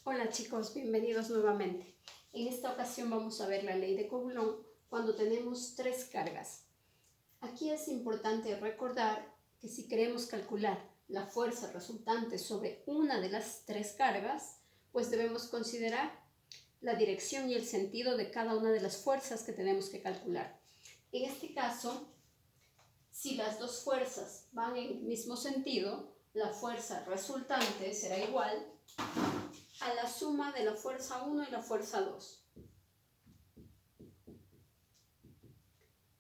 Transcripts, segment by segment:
Hola chicos, bienvenidos nuevamente. En esta ocasión vamos a ver la ley de Coulomb cuando tenemos tres cargas. Aquí es importante recordar que si queremos calcular la fuerza resultante sobre una de las tres cargas, pues debemos considerar la dirección y el sentido de cada una de las fuerzas que tenemos que calcular. En este caso, si las dos fuerzas van en el mismo sentido, la fuerza resultante será igual a la suma de la fuerza 1 y la fuerza 2.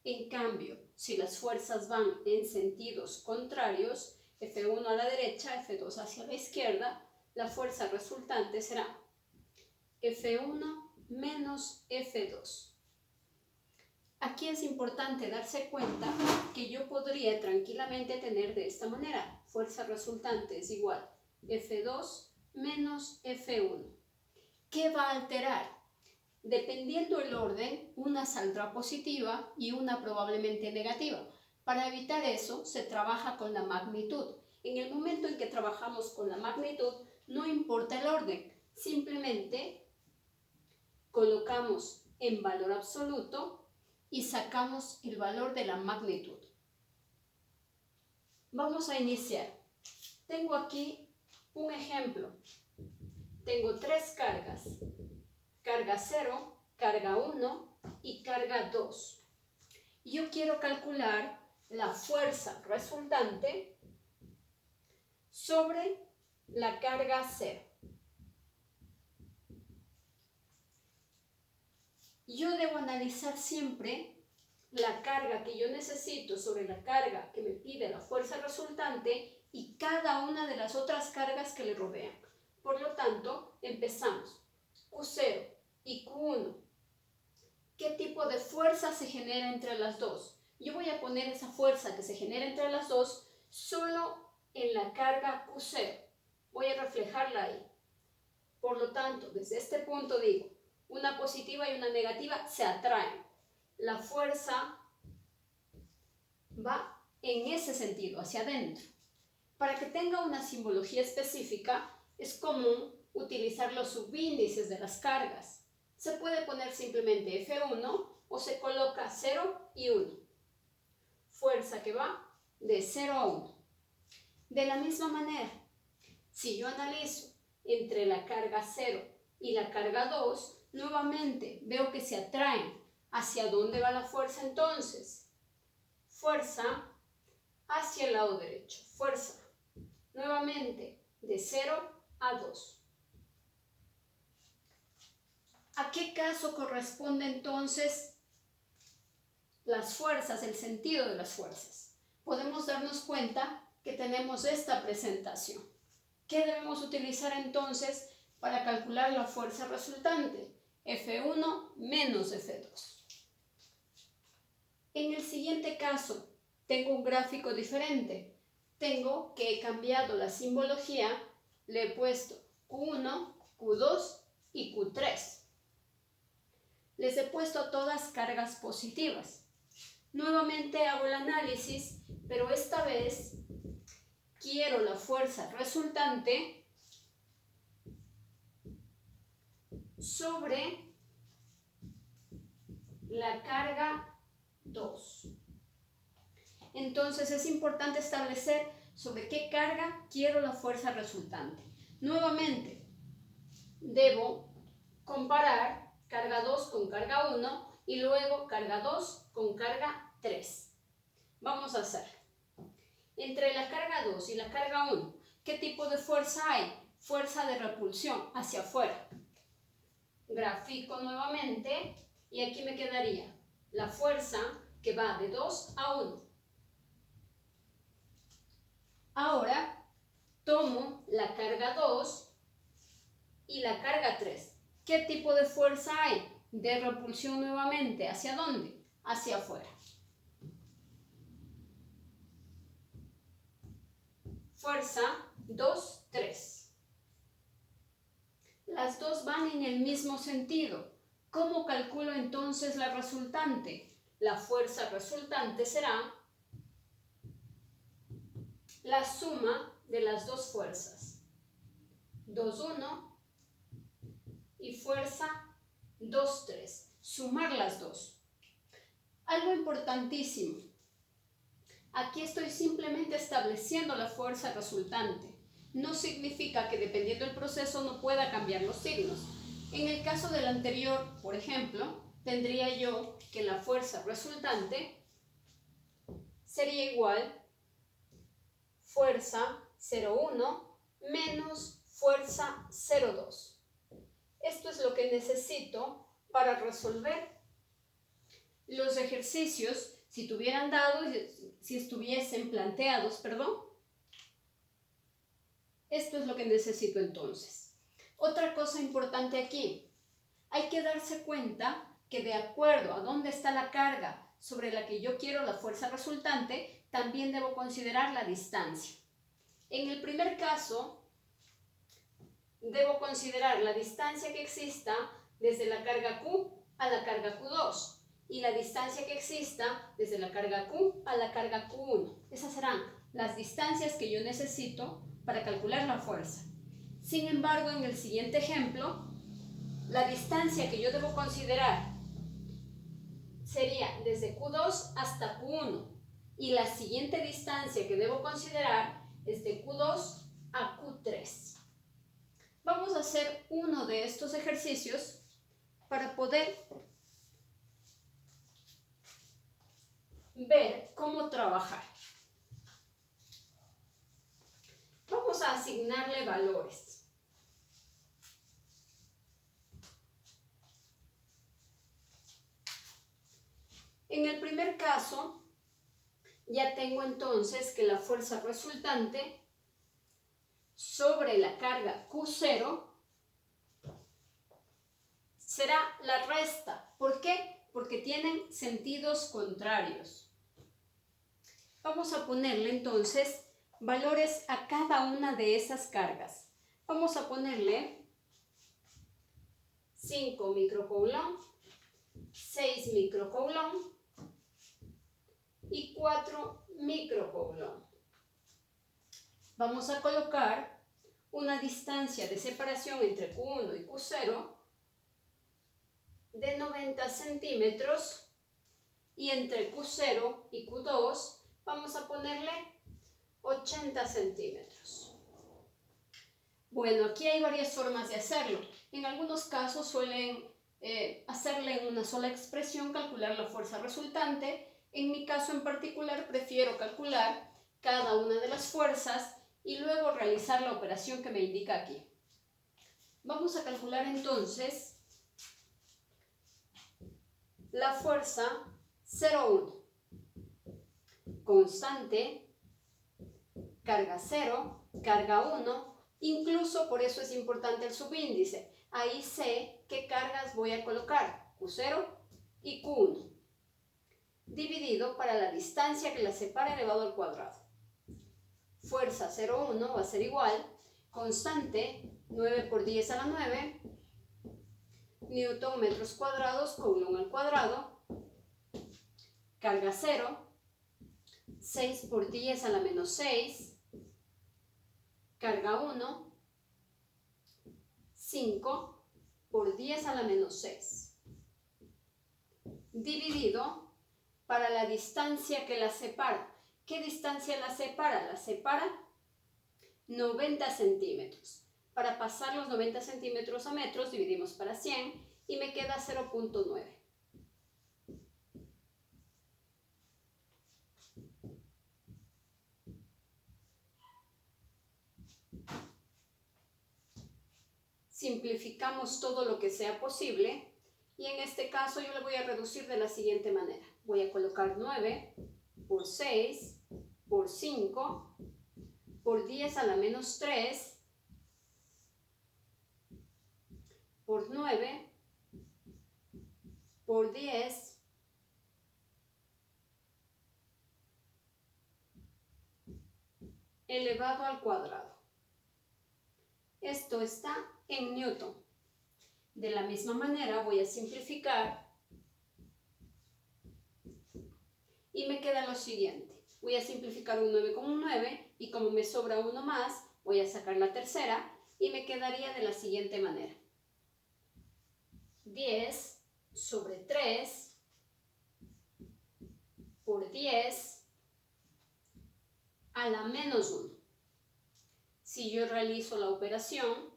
En cambio, si las fuerzas van en sentidos contrarios, F1 a la derecha, F2 hacia la izquierda, la fuerza resultante será F1 menos F2. Aquí es importante darse cuenta que yo podría tranquilamente tener de esta manera: fuerza resultante es igual F2 menos F1. ¿Qué va a alterar? Dependiendo el orden, una saldrá positiva y una probablemente negativa. Para evitar eso, se trabaja con la magnitud. En el momento en que trabajamos con la magnitud, no importa el orden, simplemente colocamos en valor absoluto y sacamos el valor de la magnitud. Vamos a iniciar. Tengo aquí un ejemplo. Tengo tres cargas. Carga 0, carga 1 y carga 2. Yo quiero calcular la fuerza resultante sobre la carga 0. Yo debo analizar siempre la carga que yo necesito sobre la carga que me pide la fuerza resultante y cada una de las otras cargas que le rodean. Por lo tanto, empezamos. Q0 y Q1. ¿Qué tipo de fuerza se genera entre las dos? Yo voy a poner esa fuerza que se genera entre las dos solo en la carga Q0. Voy a reflejarla ahí. Por lo tanto, desde este punto digo, una positiva y una negativa se atraen. La fuerza va en ese sentido, hacia adentro. Para que tenga una simbología específica, es común utilizar los subíndices de las cargas. Se puede poner simplemente F1 o se coloca 0 y 1. Fuerza que va de 0 a 1. De la misma manera, si yo analizo entre la carga 0 y la carga 2, nuevamente veo que se atraen. ¿Hacia dónde va la fuerza entonces? Fuerza hacia el lado derecho. Fuerza nuevamente de 0 a 2. ¿A qué caso corresponde entonces las fuerzas, el sentido de las fuerzas? Podemos darnos cuenta que tenemos esta presentación. ¿Qué debemos utilizar entonces para calcular la fuerza resultante? F1 menos F2. En el siguiente caso, tengo un gráfico diferente. Tengo que he cambiado la simbología, le he puesto Q1, Q2 y Q3. Les he puesto a todas cargas positivas. Nuevamente hago el análisis, pero esta vez quiero la fuerza resultante sobre la carga 2. Entonces es importante establecer sobre qué carga quiero la fuerza resultante. Nuevamente, debo comparar carga 2 con carga 1 y luego carga 2 con carga 3. Vamos a hacer. Entre la carga 2 y la carga 1, ¿qué tipo de fuerza hay? Fuerza de repulsión hacia afuera. Grafico nuevamente y aquí me quedaría la fuerza que va de 2 a 1. Ahora tomo la carga 2 y la carga 3. ¿Qué tipo de fuerza hay? De repulsión nuevamente. ¿Hacia dónde? Hacia afuera. Fuerza 2, 3. Las dos van en el mismo sentido. ¿Cómo calculo entonces la resultante? La fuerza resultante será la suma de las dos fuerzas. 2, 1 fuerza 2, 3. Sumar las dos. Algo importantísimo. Aquí estoy simplemente estableciendo la fuerza resultante. No significa que dependiendo del proceso no pueda cambiar los signos. En el caso del anterior, por ejemplo, tendría yo que la fuerza resultante sería igual fuerza 0,1 menos fuerza 0,2. Esto es lo que necesito para resolver los ejercicios si tuvieran dado, si estuviesen planteados, perdón. Esto es lo que necesito entonces. Otra cosa importante aquí, hay que darse cuenta que de acuerdo a dónde está la carga sobre la que yo quiero la fuerza resultante, también debo considerar la distancia. En el primer caso, debo considerar la distancia que exista desde la carga Q a la carga Q2 y la distancia que exista desde la carga Q a la carga Q1. Esas serán las distancias que yo necesito para calcular la fuerza. Sin embargo, en el siguiente ejemplo, la distancia que yo debo considerar sería desde Q2 hasta Q1 y la siguiente distancia que debo considerar es de Q2 a Q3. Vamos a hacer uno de estos ejercicios para poder ver cómo trabajar. Vamos a asignarle valores. En el primer caso, ya tengo entonces que la fuerza resultante sobre la carga Q0 será la resta. ¿Por qué? Porque tienen sentidos contrarios. Vamos a ponerle entonces valores a cada una de esas cargas. Vamos a ponerle 5 microcoulomb, 6 microcoulomb y 4 microcoulomb. Vamos a colocar una distancia de separación entre Q1 y Q0 de 90 centímetros y entre Q0 y Q2 vamos a ponerle 80 centímetros. Bueno, aquí hay varias formas de hacerlo. En algunos casos suelen hacerle en una sola expresión calcular la fuerza resultante. En mi caso en particular prefiero calcular cada una de las fuerzas y luego realizar la operación que me indica aquí. Vamos a calcular entonces la fuerza 0,1. Constante, carga 0, carga 1, incluso por eso es importante el subíndice. Ahí sé qué cargas voy a colocar, Q0 y Q1, dividido para la distancia que la separa elevado al cuadrado. Fuerza 0,1 va a ser igual, constante 9 por 10 a la 9, newton metros cuadrados, coulomb al cuadrado, carga 0, 6 por 10 a la menos 6, carga 1, 5 por 10 a la menos 6, dividido para la distancia que la separa. ¿Qué distancia la separa? La separa 90 centímetros. Para pasar los 90 centímetros a metros dividimos para 100 y me queda 0,9. Simplificamos todo lo que sea posible y en este caso yo le voy a reducir de la siguiente manera. Voy a colocar 9 por 6 por 5 por 10 a la menos 3 por 9 por 10 elevado al cuadrado. Esto está en newton. De la misma manera voy a simplificar y me queda lo siguiente. Voy a simplificar un 9 con un 9 y como me sobra uno más, voy a sacar la tercera y me quedaría de la siguiente manera. 10 sobre 3 por 10 a la menos 1. Si yo realizo la operación,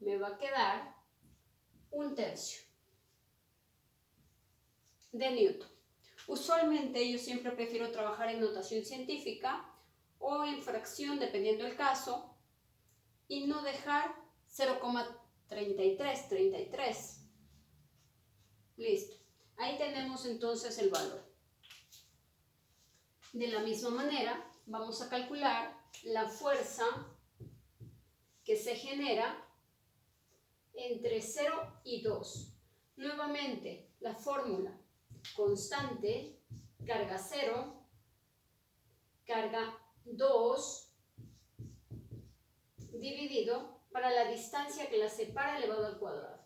me va a quedar 1/3 de Newton. Usualmente yo siempre prefiero trabajar en notación científica o en fracción, dependiendo del caso, y no dejar 0,3333. Listo. Ahí tenemos entonces el valor. De la misma manera, vamos a calcular la fuerza que se genera entre 0 y 2. Nuevamente, la fórmula: constante, carga 0, carga 2, dividido para la distancia que la separa elevado al cuadrado.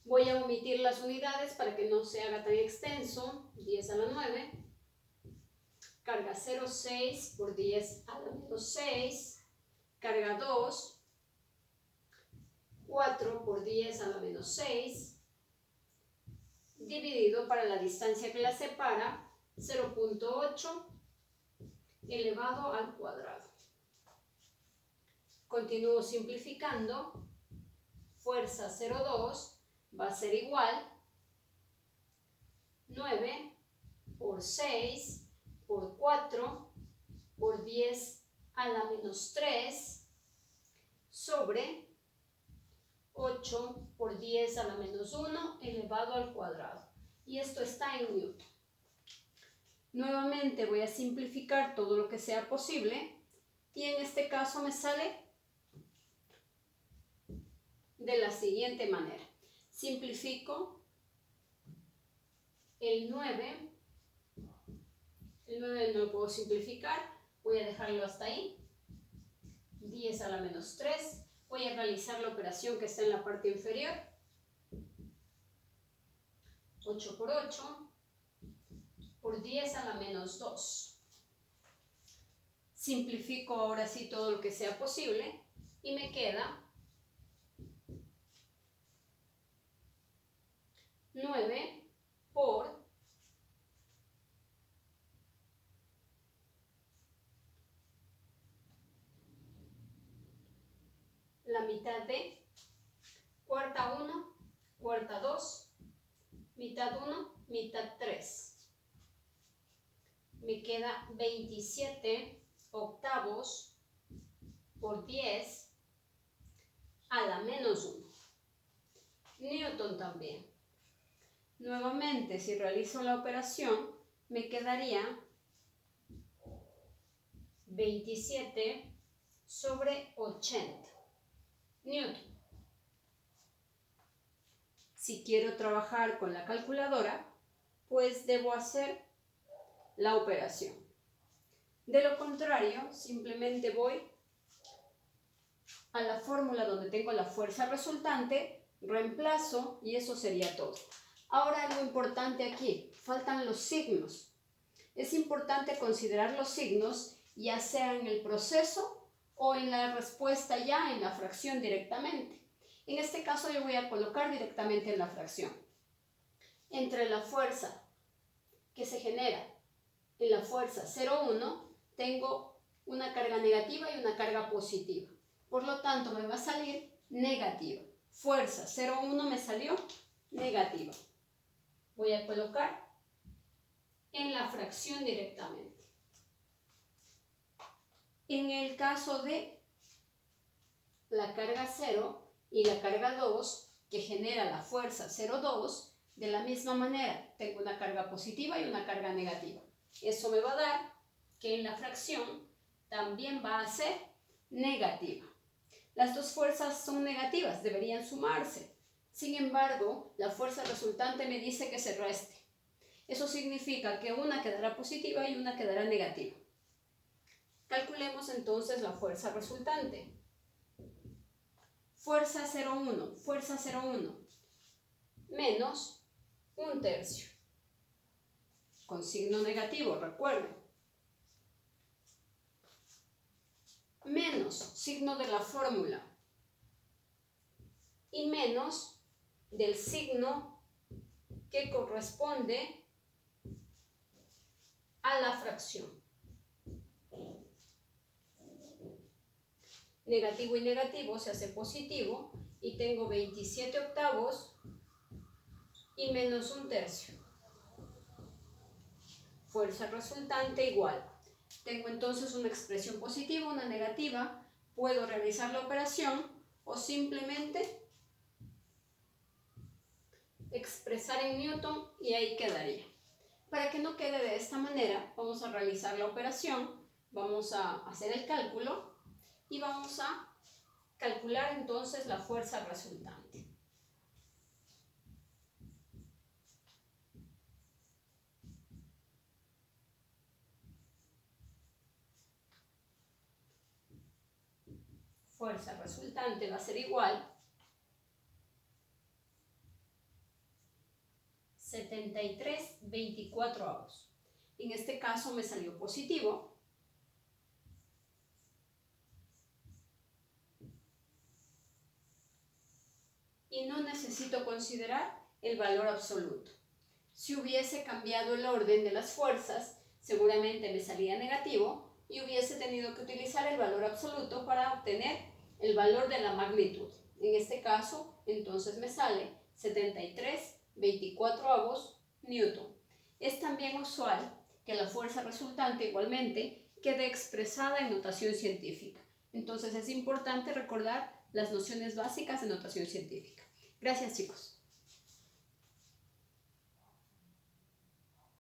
Voy a omitir las unidades para que no se haga tan extenso. 10 a la 9, carga 0, 6 por 10 a la menos 6, carga 2, 4 por 10 a la menos 6, dividido para la distancia que la separa, 0.8 elevado al cuadrado. Continúo simplificando. Fuerza 0,2 va a ser igual 9 por 6 por 4 por 10 a la menos 3 sobre 8 por 10 a la menos 1 elevado al cuadrado. Y esto está en Newton. Nuevamente voy a simplificar todo lo que sea posible y en este caso me sale de la siguiente manera. Simplifico el 9 no lo puedo simplificar, voy a dejarlo hasta ahí. 10 a la menos 3, voy a realizar la operación que está en la parte inferior. 8 por 8 por 10 a la menos 2. Simplifico ahora sí todo lo que sea posible y me queda 9 por la mitad de cuarta 1, cuarta 2, mitad 1, mitad 3. Me queda 27 octavos por 10 a la menos 1. Newton también. Nuevamente, si realizo la operación, me quedaría 27 sobre 80 Newton. Si quiero trabajar con la calculadora, pues debo hacer la operación. De lo contrario, simplemente voy a la fórmula donde tengo la fuerza resultante, reemplazo y eso sería todo. Ahora algo importante aquí, faltan los signos. Es importante considerar los signos ya sea en el proceso o en la respuesta ya en la fracción directamente. En este caso yo voy a colocar directamente en la fracción. Entre la fuerza que se genera en la fuerza 0,1 tengo una carga negativa y una carga positiva. Por lo tanto me va a salir negativa. Fuerza 0,1 me salió negativa. Voy a colocar en la fracción directamente. En el caso de la carga 0 y la carga 2 que genera la fuerza 0,2, de la misma manera tengo una carga positiva y una carga negativa. Eso me va a dar que en la fracción también va a ser negativa. Las dos fuerzas son negativas, deberían sumarse. Sin embargo, la fuerza resultante me dice que se reste. Eso significa que una quedará positiva y una quedará negativa. Calculemos entonces la fuerza resultante. Fuerza 0,1 menos 1/3. Con signo negativo, recuerden. Menos menos signo de la fórmula y menos del signo que corresponde a la fracción. Negativo y negativo se hace positivo y tengo 27 octavos y menos 1/3. Fuerza resultante igual. Tengo entonces una expresión positiva, una negativa. Puedo realizar la operación o simplemente expresar en Newton y ahí quedaría. Para que no quede de esta manera, vamos a realizar la operación, vamos a hacer el cálculo y vamos a calcular entonces la fuerza resultante. Fuerza resultante va a ser igual 73/24. En este caso me salió positivo. Y no necesito considerar el valor absoluto. Si hubiese cambiado el orden de las fuerzas, seguramente me salía negativo y hubiese tenido que utilizar el valor absoluto para obtener el valor de la magnitud. En este caso, entonces me sale 73/24 newton. Es también usual que la fuerza resultante igualmente quede expresada en notación científica. Entonces es importante recordar las nociones básicas de notación científica. Gracias, chicos.